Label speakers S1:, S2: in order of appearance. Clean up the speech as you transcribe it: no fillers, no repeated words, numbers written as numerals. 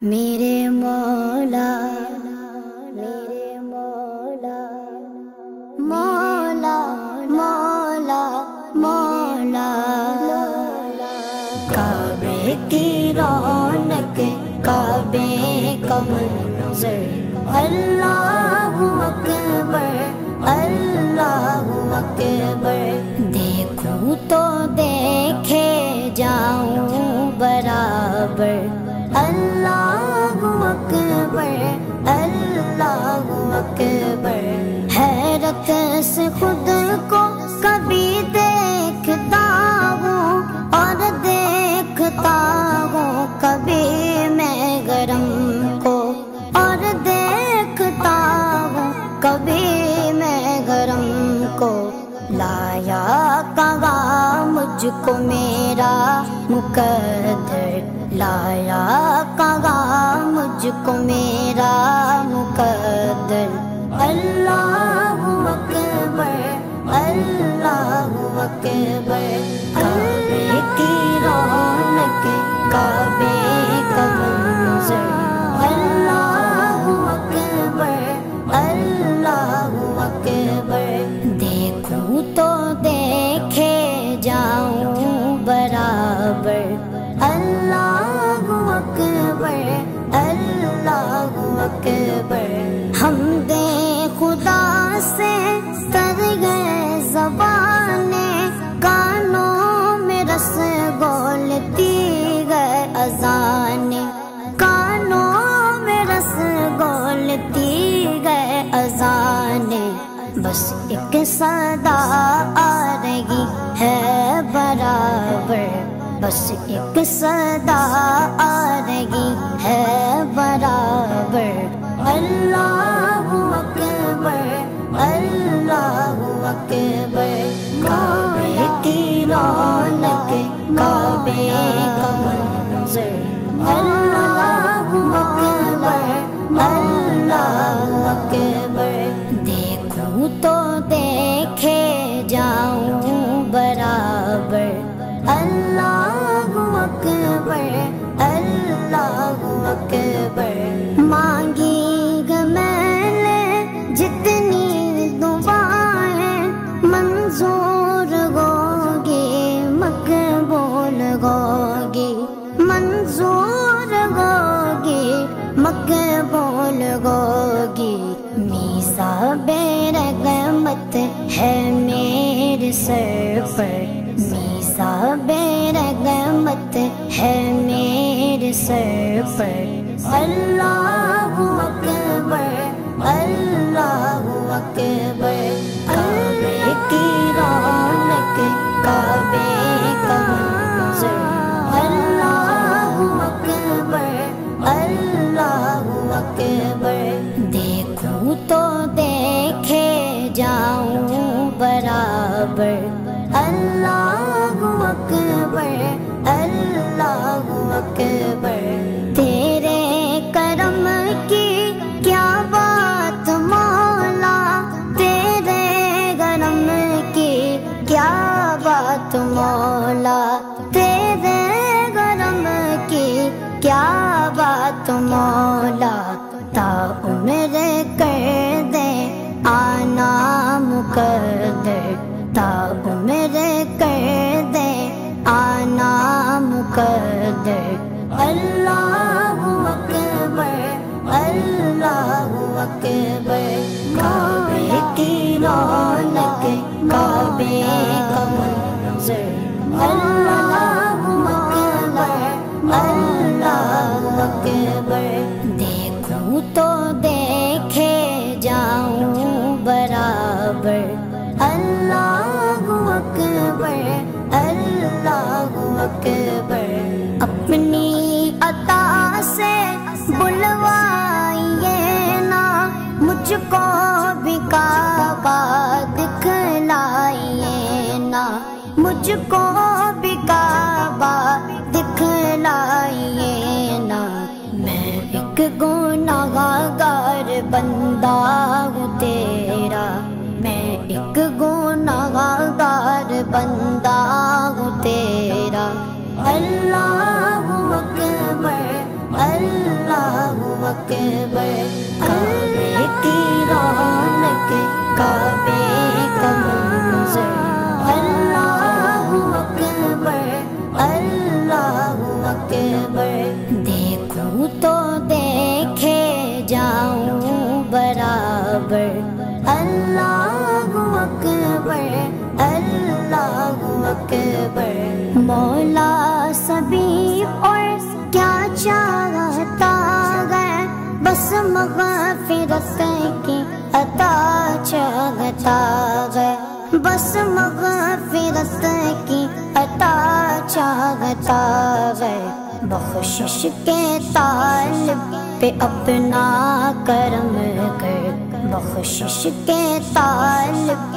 S1: میرے مولا میرے مولا مولا مولا مولا کعبے کی رونق کعبے کا منظر اللہ اکبر اللہ اکبر دیکھوں تو دیکھے جاؤں برابر اللہ اکبر اللہ اکبر حیرت سے خود کو کبھی دیکھتا ہوں اور دیکھتا ہوں کبھی میں گرم کو اور دیکھتا ہوں کبھی میں گرم کو لایا کہاں مجھ کو میرا مقدر لایا کہاں مجھ کو میرا مقدر اللہ اکبر اللہ اکبر کعبے کی رونق کعبے کا منظر اللہ اکبر اللہ اکبر دیکھوں تو دیکھے جاؤں برابر اللہ اکبر اللہ اکبر حمد خدا سے تر گئے زبانیں کانوں میں رس گولتی گئے اذانیں کانوں میں رس گولتی گئے اذانیں بس ایک صدا آ رہی ہے برابر بس ایک صدا آ رہی ہے برابر اللہ اکبر اللہ اکبر کعبے کی رونق کعبے کا منظر اللہ اکبر اللہ اکبر دیکھوں تو دیکھے جاؤں برابر اللہ اکبر اللہ اکبر مانگی گا میں نے جتنی دعائیں منظور ہوگی مقبول ہوگی منظور ہوگی مقبول ہوگی میزاب رحمت ہے میرے سر پر میزاب رحمت ہے میرے سر پر اللہ اکبر اللہ اکبر کعبے کی رونق کعبے کا منظر اللہ اکبر اللہ اکبر دیکھوں تو دیکھے جاؤں برابر اللہ اکبر اللہ اکبر تیرے کرم کی کیا بات مولا تیرے کرم کی کیا بات مولا تیرے کرم کی کیا بات مولا تا عمر کر دے آنا مقدر تا عمر کر دے آنا مقدر اللہ اکبر اللہ اکبر کعبے کی رونق کعبے کا منظر اللہ اکبر اللہ اکبر دیکھوں تو دیکھے جاؤں برابر اللہ اکبر اللہ اکبر اپنی عطا سے بلوائیے نا مجھ کو بھی کعبہ دکھلائیے نا مجھ کو بھی کعبہ دکھلائیے نا میں ایک گناہگار بندہ ہوں تیرا میں ایک گناہگار بندہ ہوں تیرا اللہ اکبر اللہ اکبر کعبے کی رونق کعبے کا منظر اللہ اکبر اللہ اکبر دیکھوں تو دیکھے جاؤں برابر اللہ اکبر اللہ اکبر مولا سبھی اور کیا چاہتا ہے بس مغفرت کی عطا چاہتا ہے بس مغفرت کی عطا چاہتا ہے بخشش کے طالب پہ اپنا کرم کر بخشش کے طالب